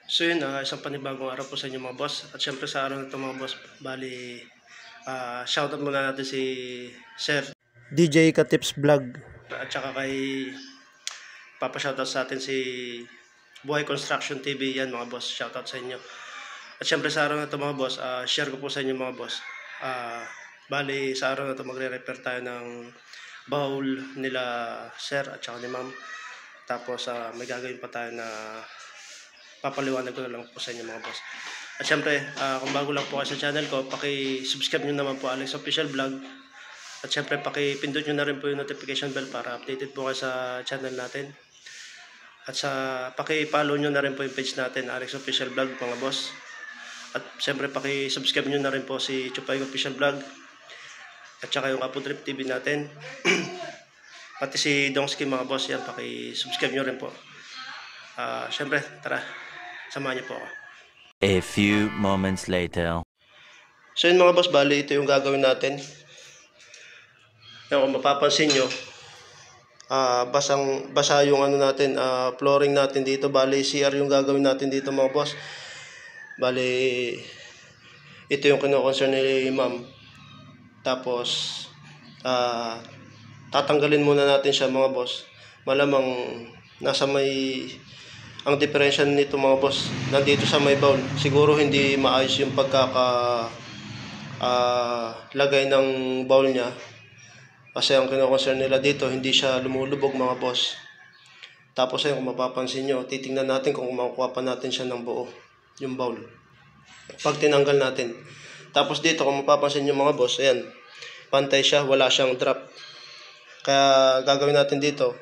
So yun, isang panibagong araw po sa inyo mga boss. At syempre sa araw na ito mga boss, bali shoutout muna natin si Sir DJ Katips Vlog. At saka kay shoutout sa atin si Buhay Construction TV. Yan mga boss, shoutout sa inyo. At syempre sa araw na ito mga boss, share ko po sa inyo mga boss. Bali sa araw na ito magre-repair tayo ng bowl nila Sir at saka ni Ma'am. Tapos may gagawin pa tayo na papaliwanag ko na lang po sa inyo mga boss. At syempre, kung bago lang po kayo sa channel ko, paki-subscribe nyo naman po Alex Official Vlog. At syempre, paki-pindot nyo na rin po yung notification bell para updated po kayo sa channel natin. At paki-follow nyo na rin po yung page natin, Alex Official Vlog mga boss. At syempre, paki-subscribe nyo na rin po si Chupay Official Vlog. At saka yung Apo Trip TV natin. Pati si Dongski mga boss, yan, paki-subscribe nyo rin po. Syempre, tara, samahan niyo po ako. A few moments later. So yun mga boss, bali ito yung gagawin natin. Yan, kung mapapansin nyo, basa yung ano natin, flooring natin dito. Bali CR yung gagawin natin dito mga boss. Bali ito yung kino-concern ni Ma'am. Tapos tatanggalin muna natin siya mga boss. Malamang nasa may ang diferensya nito mga boss, nandito sa may bowl. Siguro hindi maayos yung lagay ng bowl niya. Kasi ang kino-concern nila dito, hindi siya lumulubog mga boss. Tapos ayun, kung mapapansin nyo, titingnan natin kung makukuha pa natin siya ng buo, yung bowl. Pag tinanggal natin. Tapos dito, kung mapapansin nyo mga boss, ayan, pantay siya, wala siyang drop. Kaya gagawin natin dito,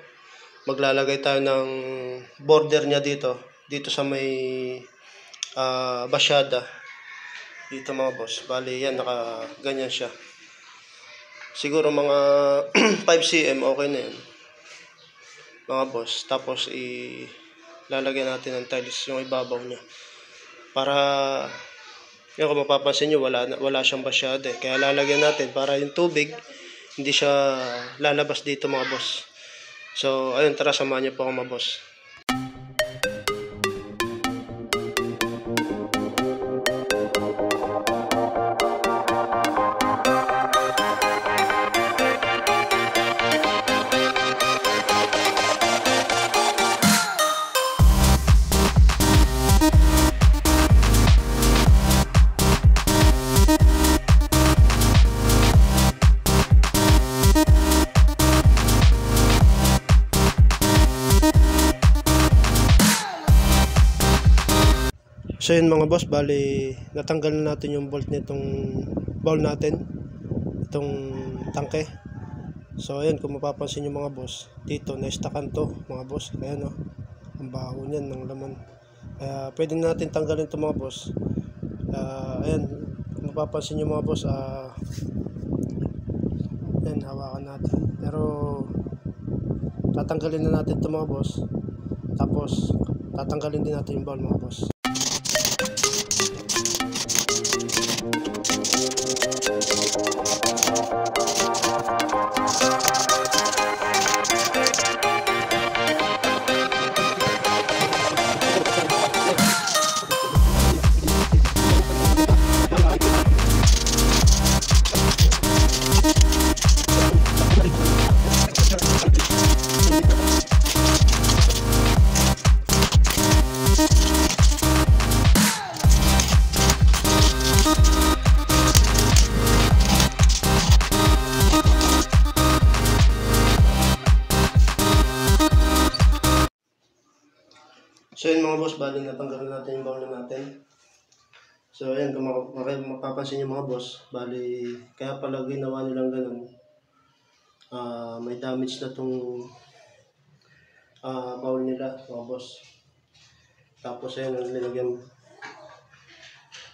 maglalagay tayo ng border niya dito sa may basyada dito mga boss. Bali yan, ganyan siya. Siguro mga 5 cm okay na yan mga boss. Tapos ilalagay natin ng tiles yung ibabaw niya para yung kung mapapansin nyo, wala siyang basyada kaya lalagyan natin para yung tubig hindi siya lalabas dito mga boss. So, ayun, tara, samahan niyo po ako mga boss. So yun mga boss, bali natanggal na natin yung bolt nitong bowl natin, itong tangke. So ayun, kung mapapansin nyo mga boss, dito na-stackan to mga boss. Ayan o, ang baho niyan ng laman. Kaya pwede natin tanggalin to mga boss. Ayan, kung mapapansin nyo mga boss, ayan, hawakan natin. Pero tatanggalin na natin to mga boss. Tapos tatanggalin din natin yung bowl mga boss. So yun mga boss, bali natanggal natin yung bowl natin. So ayan, kung mapapansin nyo mga boss, bali kaya pala ginawa nilang ganun. May damage na tong bowl nila mga boss. Tapos ayan, nilagyan,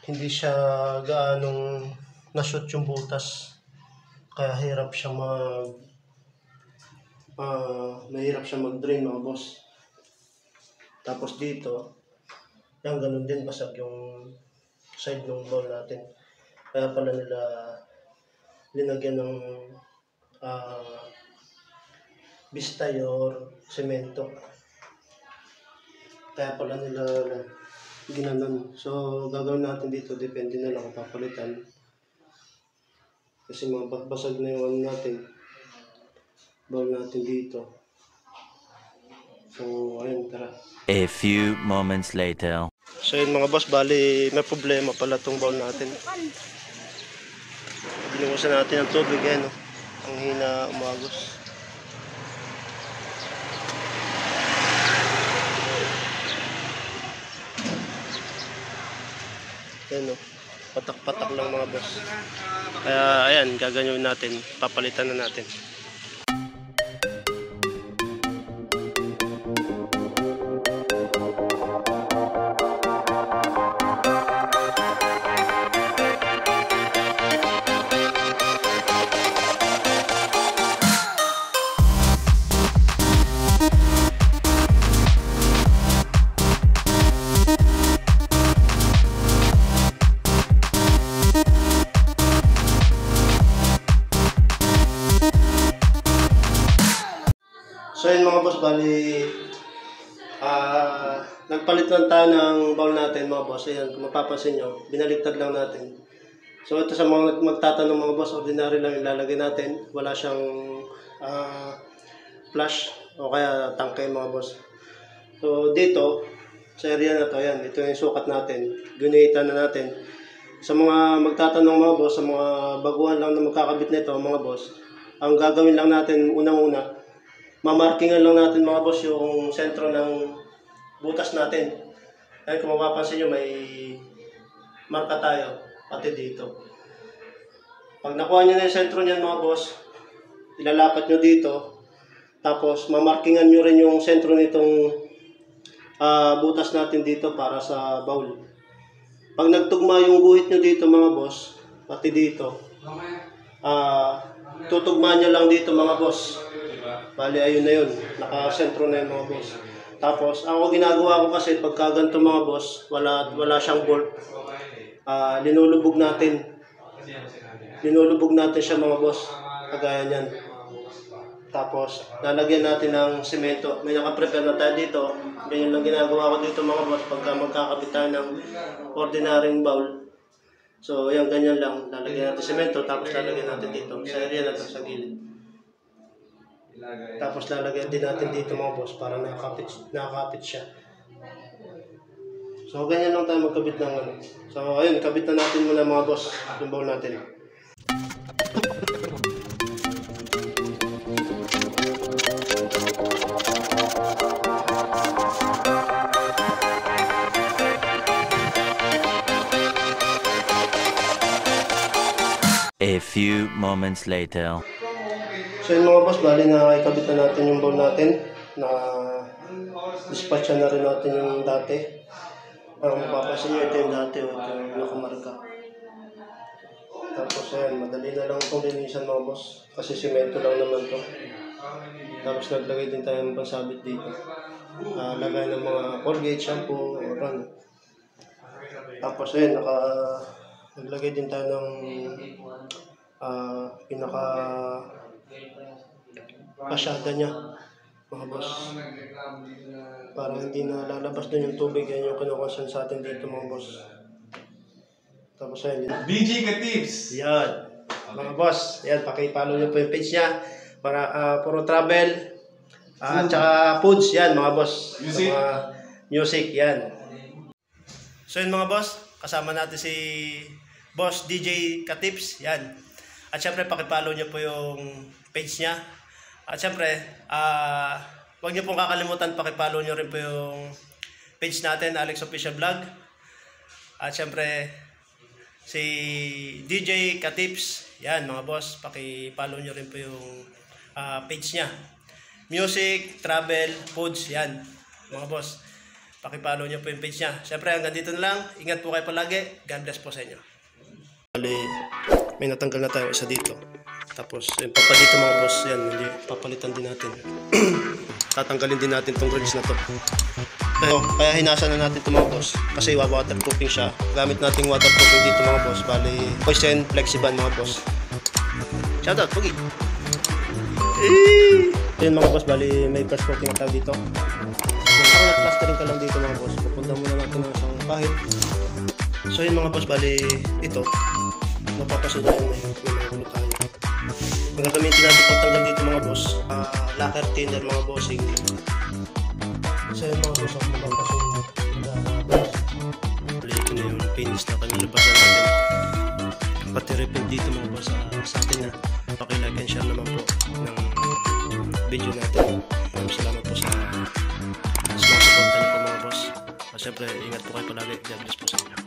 hindi siya gaanong na-shoot yung butas. Kaya mahirap siya mag-drain mga boss. Tapos dito, yan, ganun din, basag yung side ng bowl natin. Kaya pala nila linagyan ng bistay or semento. Kaya pala nila ginanon. So gagawin natin dito, depende na lang kung papalitan. Kasi mga basag na yung ano natin. Bowl natin dito. So ayun, tara. A few moments later. So yun mga boss, bali may problema pala tong bowl natin. Binuhusan natin ang tubig, no? Ang hina umagos. Yan, no? Patak-patak lang mga boss. Kaya ayan, gagawin natin, papalitan na natin. So yun mga boss, bali nagpalit lang tayo ng bowl natin mga boss. Ayan, kung mapapansin nyo, binaligtad lang natin. So ito sa mga magtatanong mga boss, ordinary lang ilalagay natin. Wala siyang flash o kaya tangke mga boss. So dito, sa area na to, ayan, ito yung sukat natin. Gunitan na natin. Sa mga magtatanong mga boss, sa mga baguhan lang na magkakabit nito mga boss, ang gagawin lang natin unang-una, mamarkingan lang natin mga boss yung sentro ng butas natin. Ayun, kung mapapansin nyo, may marka tayo, pati dito. Pag nakuha nyo na yung sentro niyan mga boss, ilalapat nyo dito, tapos mamarkingan nyo rin yung sentro nitong butas natin dito para sa bowl. Pag nagtugma yung guhit nyo dito mga boss, pati dito, tutugma nyo lang dito mga boss. Bali, ayun na yun. Nakasentro na yung mga boss. Tapos, ako ginagawa ko kasi pagka ganito mga boss, wala siyang bolt. Linulubog natin. Linulubog natin siya mga boss. Kagaya niyan. Tapos, lalagyan natin ng semento. May nakaprepare na tayo dito. Ganyan lang ginagawa ko dito mga boss pagka magkakabit tayo ng ordinaryong bowl. So, yan, ganyan lang. Lalagyan natin semento, tapos lalagyan natin dito. Sa area na ito, sa gilid. Tapos lalagyan din natin dito mga boss para nakakapit siya. So ganyan lang tayo magkabit ng ano. So ayun, kabit na natin muna mga boss yung bowl natin. A few moments later. So yun mga boss, bali na ikabit na natin yung bowl natin. Na dispatcha na rin natin yung dati. Mapapansin nyo, ito yung dati o ito yung nakamarka. Tapos ayan, madali na lang itong linisan mga boss. Kasi simento lang naman to. Tapos naglagay din tayo ng pansabit dito. Lagay ng mga Colgate, shampoo, oran. Tapos ayan, naglagay din tayo ng pasyada niya mga boss, para hindi na lalabas doon yung tubig. Yan yung kinukonsen sa atin dito mga boss. Tapos ayun, BJ Katips! yan mga boss, yan, pakipollow nyo po yung page niya para puro travel at saka foods, yan mga boss. Music. Mga music, yan. So yun mga boss, kasama natin si Boss DJ Katips, yan. At syempre, pakipollow nyo po yung page niya. At syempre, huwag nyo pong kakalimutan, pakipollow nyo rin po yung page natin, Alex Official Vlog. At syempre, si DJ Katips, yan mga boss, pakipollow nyo rin po yung page niya. Music, travel, foods, yan mga boss. Pakipollow nyo po yung page niya. Syempre, hanggang dito na lang. Ingat po kayo palagi. God bless po sa inyo. May natanggal na tayo isa dito. Tapos yung papadito mga boss, yan, hindi papalitan din natin. Tatanggalin din natin tong grills na to. Kaya hinasa na natin ito mga boss, kasi waterproofing siya. Gamit nating waterproofing dito mga boss. Bali, Poison Flexiban mga boss. Shoutout, Pugi! Yun mga boss, bali may brush coating na tayo dito. Parang nag-plastering ka lang dito mga boss. Pupunta muna natin ng isang kahit. So yun mga boss, bali ito mapapasudan na yung mga tayo. Ang gagamitin natin pagtanggal dito mga boss, lacquer thinner mga bossing. So yun mga boss, mapapasudan bali ito na yung finish na kanilabasan natin. Pati repeat dito mga boss sa atin na pakilike and share naman po ng video natin. Salamat po sa mga supportan niyo po mga boss. Siyempre, ingat po kayo palagi. God bless po sa inyo.